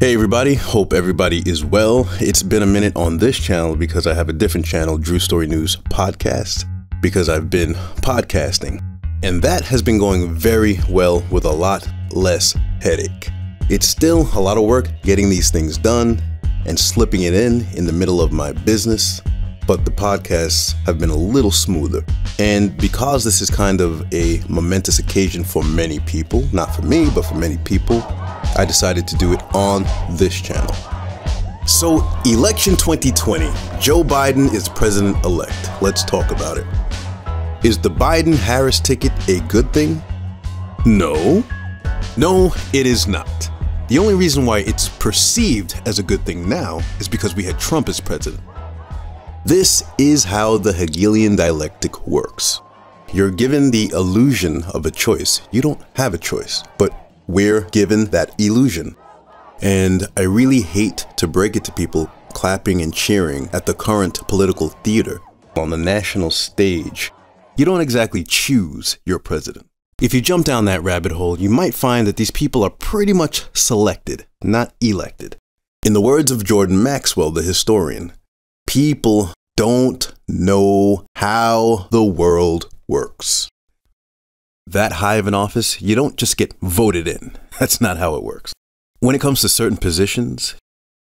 Hey everybody, hope everybody is well. It's been a minute on this channel because I have a different channel, Drew Story News Podcast, because I've been podcasting. And that has been going very well with a lot less headache. It's still a lot of work getting these things done and slipping it in the middle of my business, but the podcasts have been a little smoother. And because this is kind of a momentous occasion for many people, not for me, but for many people, I decided to do it on this channel. So, election 2020, Joe Biden is president-elect. Let's talk about it. Is the Biden-Harris ticket a good thing? No. No, it is not. The only reason why it's perceived as a good thing now is because we had Trump as president. This is how the Hegelian dialectic works. You're given the illusion of a choice. You don't have a choice, but we're given that illusion. And I really hate to break it to people clapping and cheering at the current political theater on the national stage. You don't exactly choose your president. If you jump down that rabbit hole, you might find that these people are pretty much selected, not elected. In the words of Jordan Maxwell, the historian, people don't know how the world works. That high of an office, you don't just get voted in. That's not how it works. When it comes to certain positions,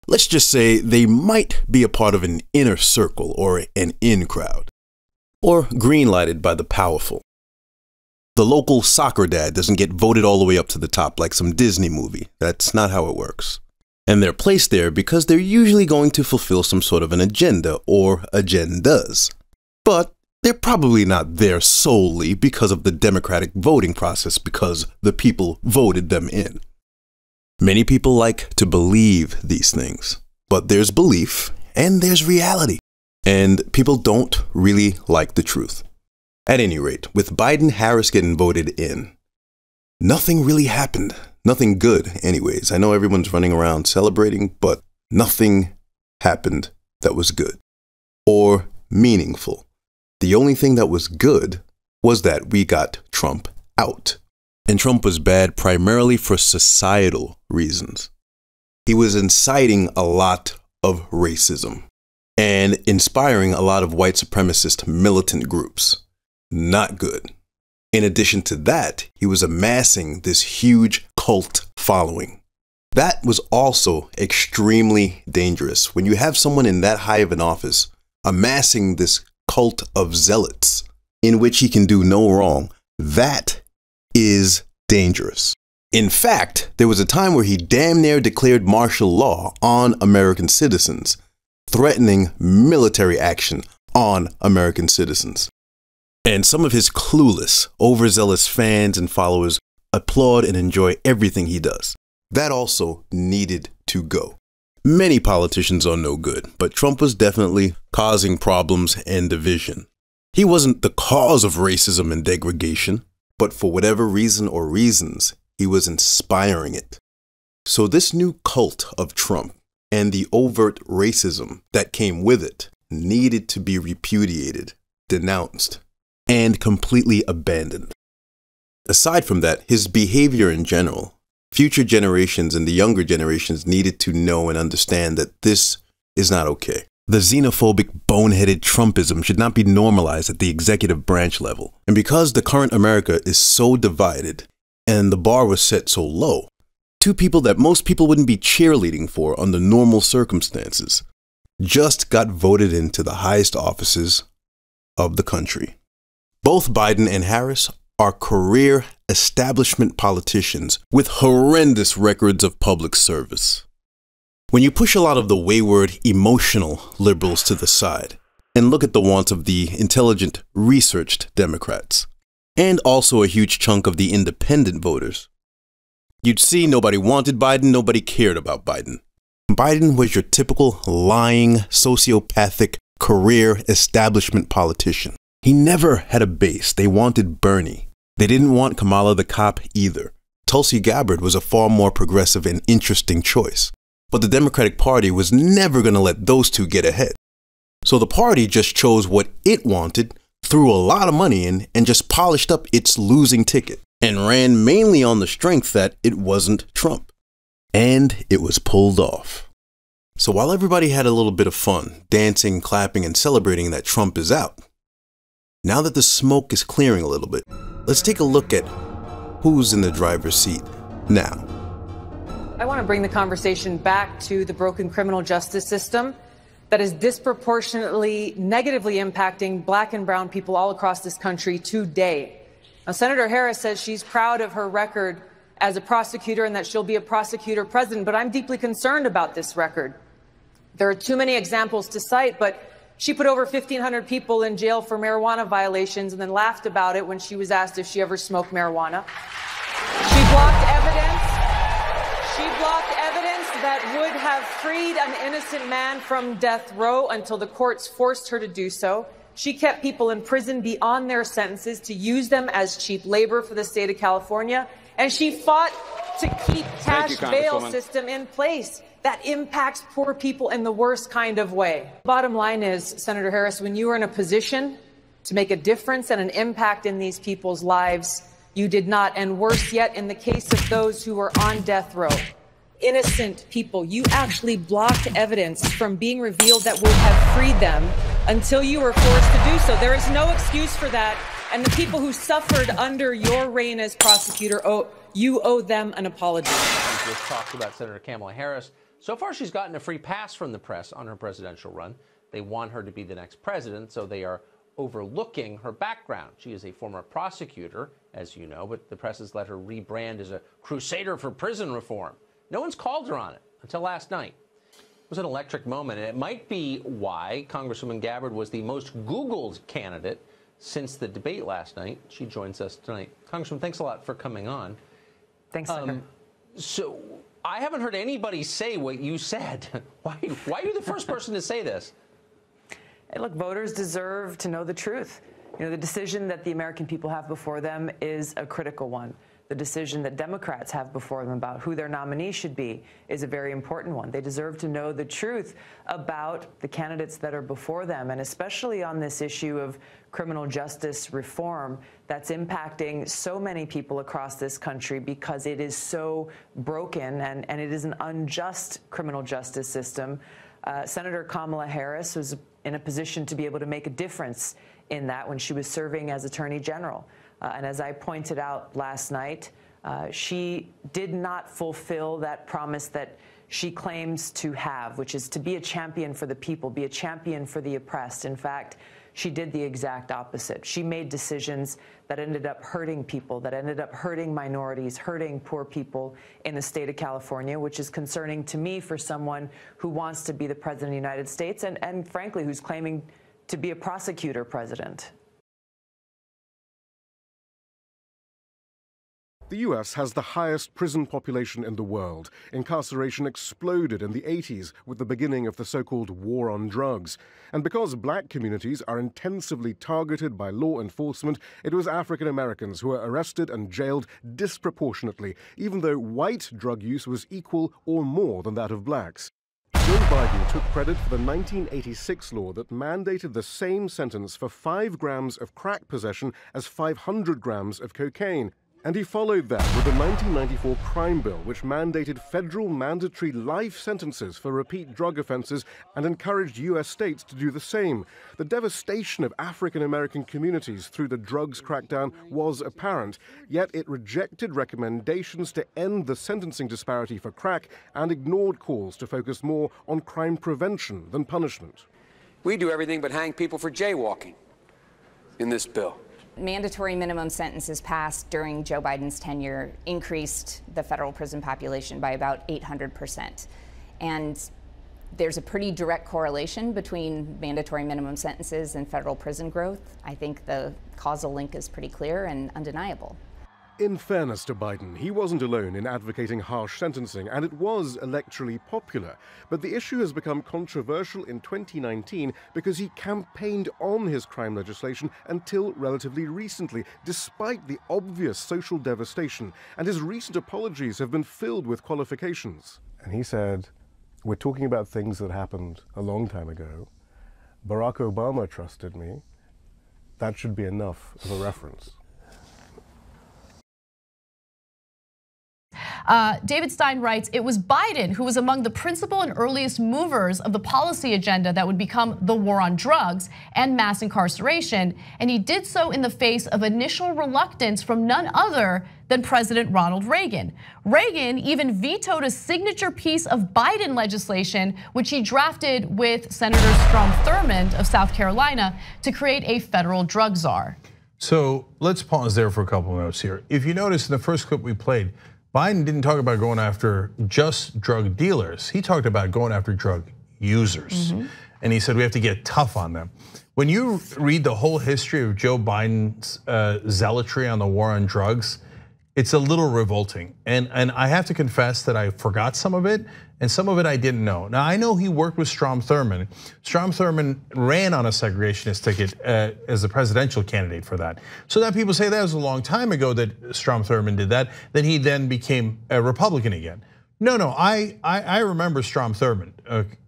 let's just say they might be a part of an inner circle or an in crowd, or green-lighted by the powerful. The local soccer dad doesn't get voted all the way up to the top like some Disney movie. That's not how it works. And they're placed there because they're usually going to fulfill some sort of an agenda or agendas. But they're probably not there solely because of the democratic voting process, because the people voted them in. Many people like to believe these things, but there's belief and there's reality. And people don't really like the truth. At any rate, with Biden-Harris getting voted in, nothing really happened. Nothing good, anyways. I know everyone's running around celebrating, but nothing happened that was good or meaningful. The only thing that was good was that we got Trump out. And Trump was bad primarily for societal reasons. He was inciting a lot of racism and inspiring a lot of white supremacist militant groups. Not good. In addition to that, he was amassing this huge cult following. That was also extremely dangerous. When you have someone in that high of an office amassing this cult of zealots in which he can do no wrong, that is dangerous. In fact, there was a time where he damn near declared martial law on American citizens, threatening military action on American citizens. And some of his clueless, overzealous fans and followers applaud and enjoy everything he does. That also needed to go. Many politicians are no good, but Trump was definitely causing problems and division. He wasn't the cause of racism and degradation, but for whatever reason or reasons, he was inspiring it. So this new cult of Trump and the overt racism that came with it needed to be repudiated, denounced, and completely abandoned. Aside from that, his behavior in general, future generations and the younger generations needed to know and understand that this is not okay. The xenophobic, boneheaded Trumpism should not be normalized at the executive branch level. And because the current America is so divided and the bar was set so low, two people that most people wouldn't be cheerleading for under normal circumstances just got voted into the highest offices of the country. Both Biden and Harris are career establishment politicians with horrendous records of public service. When you push a lot of the wayward, emotional liberals to the side and look at the wants of the intelligent, researched Democrats, and also a huge chunk of the independent voters, you'd see nobody wanted Biden, nobody cared about Biden. Biden was your typical lying, sociopathic, career establishment politician. He never had a base. They wanted Bernie. They didn't want Kamala the cop either. Tulsi Gabbard was a far more progressive and interesting choice. But the Democratic Party was never going to let those two get ahead. So the party just chose what it wanted, threw a lot of money in, and just polished up its losing ticket, and ran mainly on the strength that it wasn't Trump. And it was pulled off. So while everybody had a little bit of fun, dancing, clapping, and celebrating that Trump is out, now that the smoke is clearing a little bit, let's take a look at who's in the driver's seat now. I want to bring the conversation back to the broken criminal justice system that is disproportionately negatively impacting black and brown people all across this country today. Now, Senator Harris says she's proud of her record as a prosecutor and that she'll be a prosecutor president, but I'm deeply concerned about this record. There are too many examples to cite, but she put over 1,500 people in jail for marijuana violations and then laughed about it when she was asked if she ever smoked marijuana. She blocked evidence. She blocked evidence that would have freed an innocent man from death row until the courts forced her to do so. She kept people in prison beyond their sentences to use them as cheap labor for the state of California. And she fought to keep cash bail system in place that impacts poor people in the worst kind of way. Bottom line is, Senator Harris, when you are in a position to make a difference and an impact in these people's lives, you did not. And worse yet, in the case of those who were on death row, innocent people, you actually blocked evidence from being revealed that would have freed them until you were forced to do so. There is no excuse for that. And the people who suffered under your reign as prosecutor, you owe them an apology. We just talked about Senator Kamala Harris. So far, she's gotten a free pass from the press on her presidential run. They want her to be the next president, so they are overlooking her background. She is a former prosecutor, as you know, but the press has let her rebrand as a crusader for prison reform. No one's called her on it until last night. It was an electric moment, and it might be why Congresswoman Gabbard was the most Googled candidate since the debate last night. She joins us tonight. Congresswoman, thanks a lot for coming on. Thanks, Senator. So I haven't heard anybody say what you said. Why are you the first person to say this? Hey, look, voters deserve to know the truth. You know, the decision that the American people have before them is a critical one. The decision that Democrats have before them about who their nominee should be is a very important one. They deserve to know the truth about the candidates that are before them, and especially on this issue of criminal justice reform that's impacting so many people across this country because it is so broken and it is an unjust criminal justice system. Senator Kamala Harris was in a position to be able to make a difference in that when she was serving as Attorney General. And as I pointed out last night, she did not fulfill that promise that she claims to have, which is to be a champion for the people, be a champion for the oppressed. In fact, she did the exact opposite. She made decisions that ended up hurting people, that ended up hurting minorities, hurting poor people in the state of California, which is concerning to me for someone who wants to be the president of the United States and frankly, who's claiming to be a prosecutor president. The US has the highest prison population in the world. Incarceration exploded in the 80s with the beginning of the so-called war on drugs. And because black communities are intensively targeted by law enforcement, it was African Americans who were arrested and jailed disproportionately, even though white drug use was equal or more than that of blacks. Joe Biden took credit for the 1986 law that mandated the same sentence for 5 grams of crack possession as 500 grams of cocaine. And he followed that with the 1994 crime bill, which mandated federal mandatory life sentences for repeat drug offenses and encouraged U.S. states to do the same. The devastation of African-American communities through the drugs crackdown was apparent, yet it rejected recommendations to end the sentencing disparity for crack and ignored calls to focus more on crime prevention than punishment. We do everything but hang people for jaywalking in this bill. Mandatory minimum sentences passed during Joe Biden's tenure increased the federal prison population by about 800%. And there's a pretty direct correlation between mandatory minimum sentences and federal prison growth. I think the causal link is pretty clear and undeniable. In fairness to Biden, he wasn't alone in advocating harsh sentencing, and it was electorally popular. But the issue has become controversial in 2019 because he campaigned on his crime legislation until relatively recently, despite the obvious social devastation, and his recent apologies have been filled with qualifications. And he said, "We're talking about things that happened a long time ago. Barack Obama trusted me. That should be enough of a reference." David Stein writes, it was Biden who was among the principal and earliest movers of the policy agenda that would become the war on drugs and mass incarceration, and he did so in the face of initial reluctance from none other than President Ronald Reagan. Reagan even vetoed a signature piece of Biden legislation, which he drafted with Senator Strom Thurmond of South Carolina to create a federal drug czar. So let's pause there for a couple of minutes here. If you notice in the first clip we played, Biden didn't talk about going after just drug dealers. He talked about going after drug users. And he said we have to get tough on them. When you read the whole history of Joe Biden's zealotry on the war on drugs, it's a little revolting. And I have to confess that I forgot some of it, and some of it I didn't know. Now, I know he worked with Strom Thurmond. Strom Thurmond ran on a segregationist ticket as the presidential candidate for that. So that people say that was a long time ago that Strom Thurmond did that, then he then became a Republican again. No, I remember Strom Thurmond,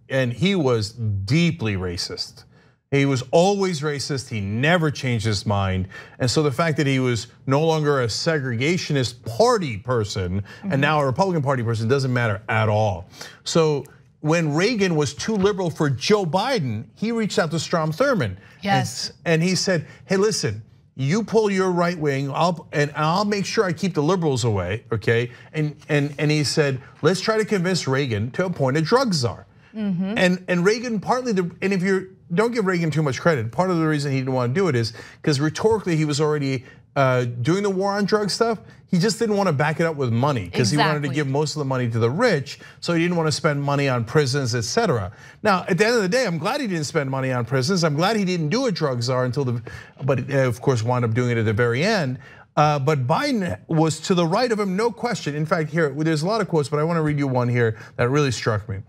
and he was deeply racist. He was always racist, he never changed his mind. And so the fact that he was no longer a segregationist party person and now a Republican Party person doesn't matter at all. So when Reagan was too liberal for Joe Biden, he reached out to Strom Thurmond. Yes. And he said, hey, listen, you pull your right wing, I'll make sure I keep the liberals away, okay? And he said, let's try to convince Reagan to appoint a drug czar. And Reagan partly, and if you don't give Reagan too much credit, part of the reason he didn't want to do it is because rhetorically he was already doing the war on drug stuff. He just didn't want to back it up with money because he wanted to give most of the money to the rich, so he didn't want to spend money on prisons, etc. Now, at the end of the day, I'm glad he didn't spend money on prisons. I'm glad he didn't do a drug czar until but of course wound up doing it at the very end. But Biden was to the right of him, no question. In fact, here, there's a lot of quotes, but I want to read you one here that really struck me.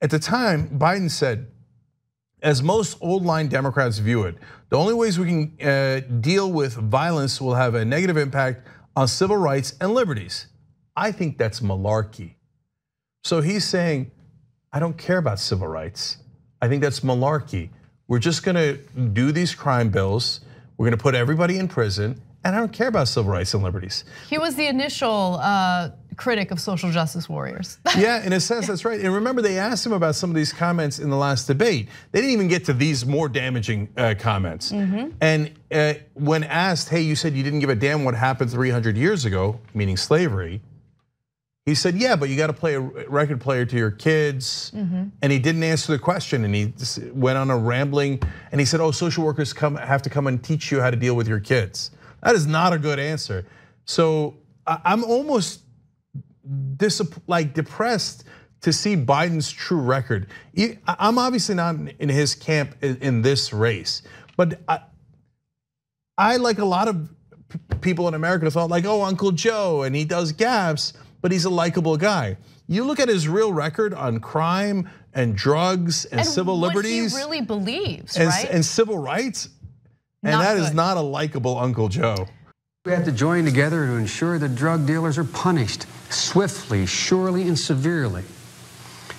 At the time, Biden said, as most old line Democrats view it, the only ways we can deal with violence will have a negative impact on civil rights and liberties. I think that's malarkey. So he's saying, I don't care about civil rights. I think that's malarkey. We're just gonna do these crime bills. We're gonna put everybody in prison, and I don't care about civil rights and liberties. He was the initial critic of social justice warriors. Yeah, in a sense, that's right. And remember, they asked him about some of these comments in the last debate. They didn't even get to these more damaging comments. And when asked, hey, you said you didn't give a damn what happened 300 years ago, meaning slavery, he said, yeah, but you got to play a record player to your kids. And he didn't answer the question, and he went on a rambling, and he said, oh, social workers have to come and teach you how to deal with your kids. That is not a good answer. So I'm almost depressed to see Biden's true record. I'm obviously not in his camp in this race, but I like a lot of people in America thought like, oh, Uncle Joe, and he does gaffes, but he's a likable guy. You look at his real record on crime and drugs and civil liberties. What he really believes, right? And civil rights, and that is not a likable Uncle Joe. We have to join together to ensure that drug dealers are punished swiftly, surely, and severely.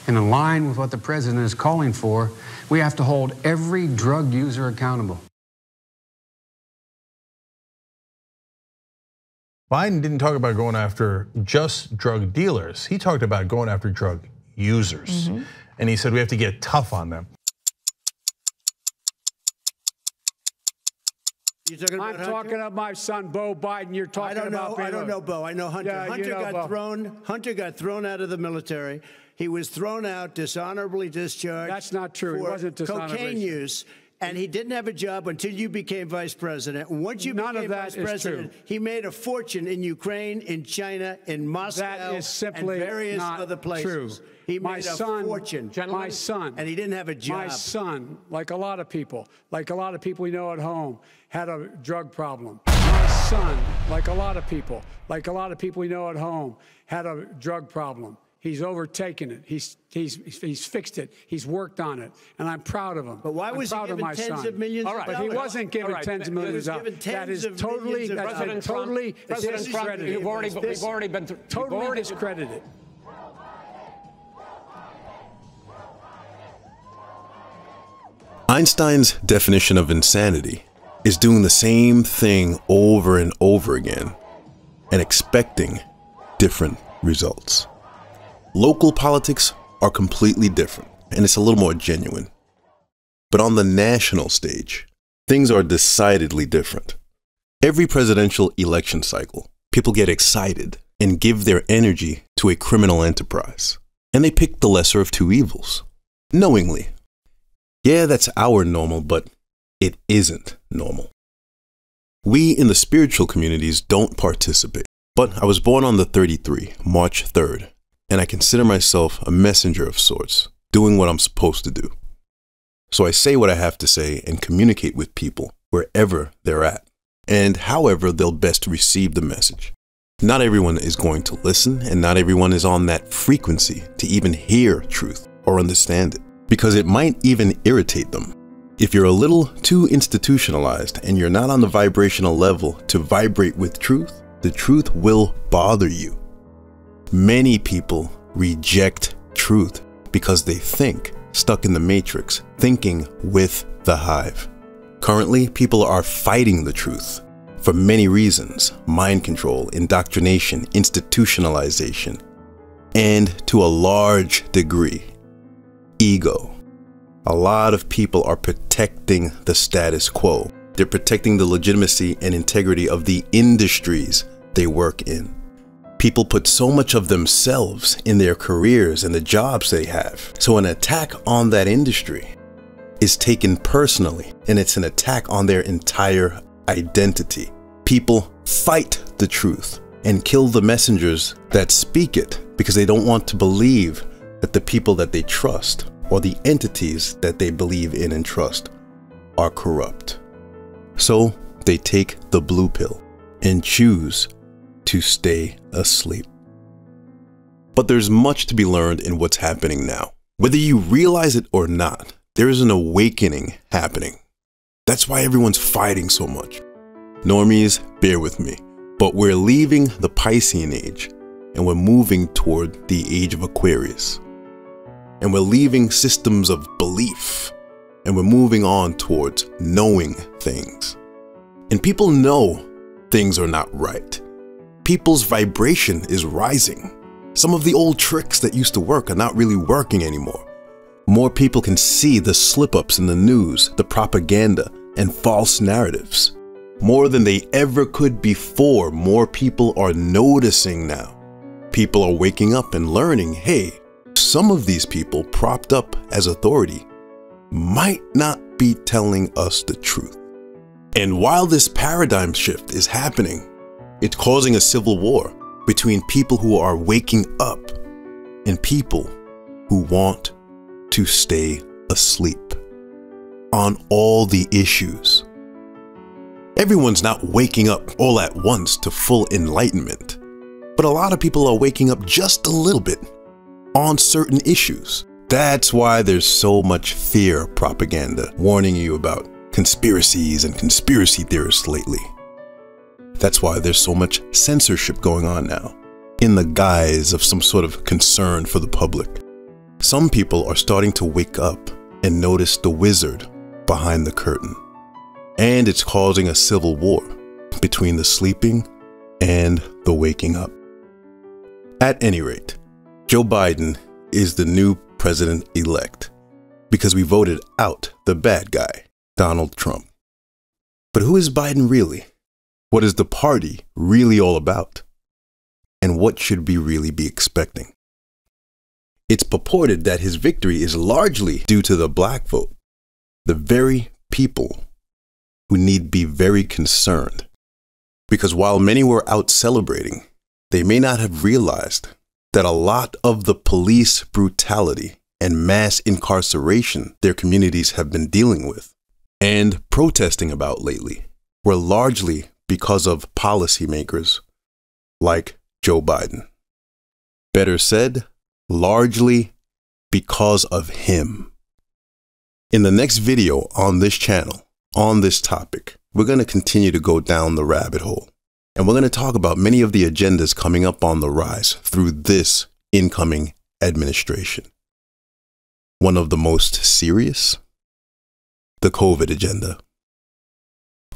And in line with what the president is calling for, we have to hold every drug user accountable. Biden didn't talk about going after just drug dealers. He talked about going after drug users. And he said we have to get tough on them. I'm talking about my son, Beau Biden. You're talking about Beto. I don't know Beau. I know Hunter. Yeah, Hunter got thrown out of the military. He was thrown out, dishonorably discharged. That's not true. He wasn't dishonorably. Cocaine use. And he didn't have a job until you became vice president. And once you became vice president, he made a fortune in Ukraine, in China, in Moscow, that is simply and various not other places. True. He made a fortune. My son, and he didn't have a job. My son, like a lot of people we know at home, had a drug problem. My son, like a lot of people we know at home, had a drug problem. He's overtaken it. He's fixed it. He's worked on it, and I'm proud of him. But why was he given tens of millions of dollars? But he wasn't given tens of millions of dollars. That is totally discredited. We've already been totally discredited. Einstein's definition of insanity is doing the same thing over and over again and expecting different results. Local politics are completely different, and it's a little more genuine. But on the national stage, things are decidedly different. Every presidential election cycle, people get excited and give their energy to a criminal enterprise. And they pick the lesser of two evils, knowingly. Yeah, that's our normal, but it isn't normal. We in the spiritual communities don't participate. But I was born on the 33, March 3rd, and I consider myself a messenger of sorts, doing what I'm supposed to do. So I say what I have to say and communicate with people wherever they're at, and however they'll best receive the message. Not everyone is going to listen, and not everyone is on that frequency to even hear truth or understand it, because it might even irritate them. If you're a little too institutionalized and you're not on the vibrational level to vibrate with truth, the truth will bother you. Many people reject truth because they think stuck in the matrix, thinking with the hive. Currently, people are fighting the truth for many reasons: mind control, indoctrination, institutionalization, and to a large degree, ego. A lot of people are protecting the status quo. They're protecting the legitimacy and integrity of the industries they work in. People put so much of themselves in their careers and the jobs they have. So an attack on that industry is taken personally, and it's an attack on their entire identity. People fight the truth and kill the messengers that speak it because they don't want to believe that the people that they trust or the entities that they believe in and trust are corrupt. So they take the blue pill and choose to stay asleep. But there's much to be learned in what's happening now. Whether you realize it or not, there is an awakening happening. That's why everyone's fighting so much. Normies, bear with me, but we're leaving the Piscean age and we're moving toward the age of Aquarius. And we're leaving systems of belief and we're moving on towards knowing things. And people know things are not right. People's vibration is rising. Some of the old tricks that used to work are not really working anymore. More people can see the slip-ups in the news, the propaganda, and false narratives. More than they ever could before, more people are noticing now. People are waking up and learning, hey, some of these people propped up as authority might not be telling us the truth. And while this paradigm shift is happening, it's causing a civil war between people who are waking up and people who want to stay asleep on all the issues. Everyone's not waking up all at once to full enlightenment, but a lot of people are waking up just a little bit on certain issues. That's why there's so much fear propaganda warning you about conspiracies and conspiracy theorists lately. That's why there's so much censorship going on now, in the guise of some sort of concern for the public. Some people are starting to wake up and notice the wizard behind the curtain. And it's causing a civil war between the sleeping and the waking up. At any rate, Joe Biden is the new president-elect because we voted out the bad guy, Donald Trump. But who is Biden really? What is the party really all about? And what should we really be expecting? It's purported that his victory is largely due to the black vote, the very people who need be very concerned. Because while many were out celebrating, they may not have realized that a lot of the police brutality and mass incarceration their communities have been dealing with and protesting about lately were largely because of policymakers like Joe Biden. Better said, largely because of him. In the next video on this channel, on this topic, we're going to continue to go down the rabbit hole. And we're going to talk about many of the agendas coming up on the rise through this incoming administration. One of the most serious? The COVID agenda.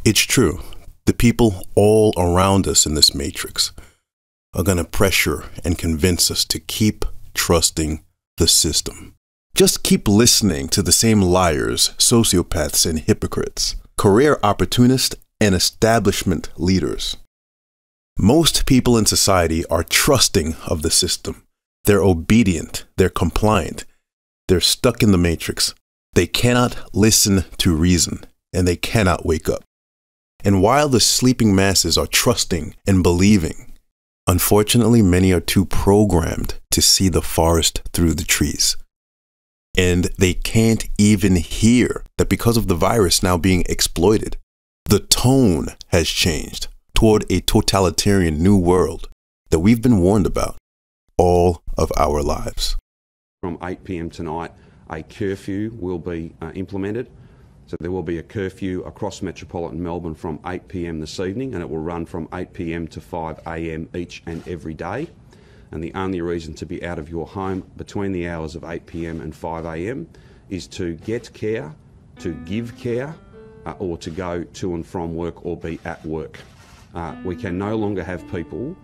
It's true, the people all around us in this matrix are going to pressure and convince us to keep trusting the system. Just keep listening to the same liars, sociopaths, and hypocrites, career opportunists, and establishment leaders. Most people in society are trusting of the system. They're obedient, they're compliant, they're stuck in the matrix. They cannot listen to reason, and they cannot wake up. And while the sleeping masses are trusting and believing, unfortunately, many are too programmed to see the forest through the trees. And they can't even hear that because of the virus now being exploited, the tone has changed toward a totalitarian new world that we've been warned about all of our lives. From 8 p.m. tonight, a curfew will be implemented. So there will be a curfew across metropolitan Melbourne from 8 p.m. this evening, and it will run from 8 p.m. to 5 a.m. each and every day. And the only reason to be out of your home between the hours of 8 p.m. and 5 a.m. is to get care, to give care, or to go to and from work or be at work. We can no longer have people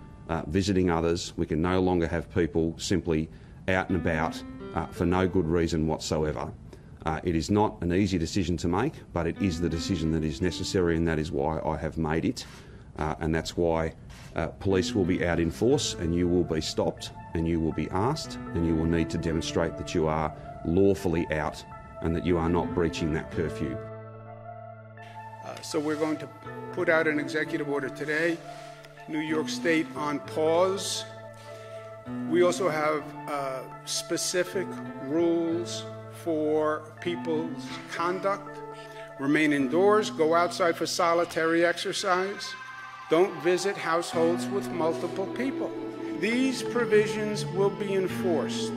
visiting others. We can no longer have people simply out and about for no good reason whatsoever. It is not an easy decision to make, but it is the decision that is necessary, and that is why I have made it. And that's why police will be out in force, and you will be stopped, and you will be asked, and you will need to demonstrate that you are lawfully out and that you are not breaching that curfew. So we're going to put out an executive order today. New York State on pause. We also have specific rules for people's conduct. Remain indoors, go outside for solitary exercise. Don't visit households with multiple people. These provisions will be enforced.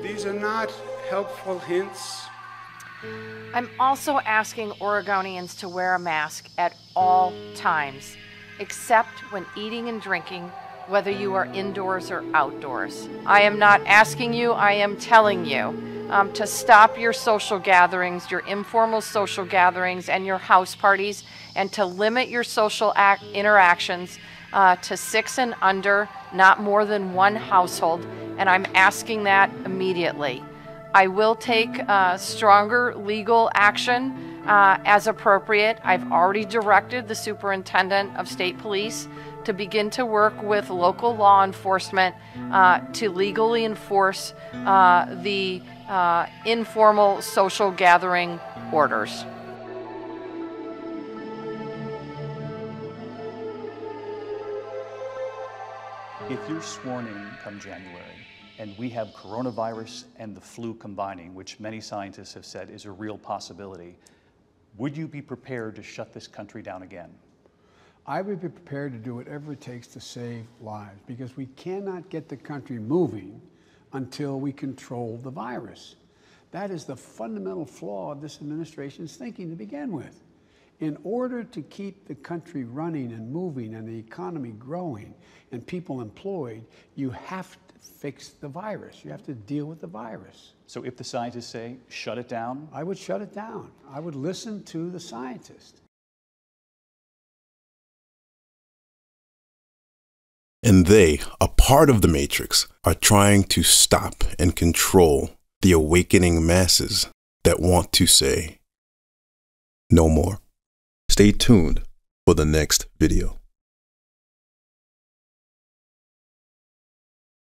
These are not helpful hints. I'm also asking Oregonians to wear a mask at all times, except when eating and drinking, whether you are indoors or outdoors. I am not asking you, I am telling you to stop your social gatherings, your informal social gatherings and your house parties, and to limit your social interactions to 6 and under, not more than one household, and I'm asking that immediately. I will take stronger legal action as appropriate. I've already directed the Superintendent of State Police to begin to work with local law enforcement to legally enforce the informal social gathering orders. If you're sworn in come January, and we have coronavirus and the flu combining, which many scientists have said is a real possibility, would you be prepared to shut this country down again? I would be prepared to do whatever it takes to save lives, because we cannot get the country moving until we control the virus. That is the fundamental flaw of this administration's thinking to begin with. In order to keep the country running and moving and the economy growing and people employed, you have to fix the virus. You have to deal with the virus. So if the scientists say, shut it down? I would shut it down. I would listen to the scientists. And they, a part of the matrix, are trying to stop and control the awakening masses that want to say no more. Stay tuned for the next video.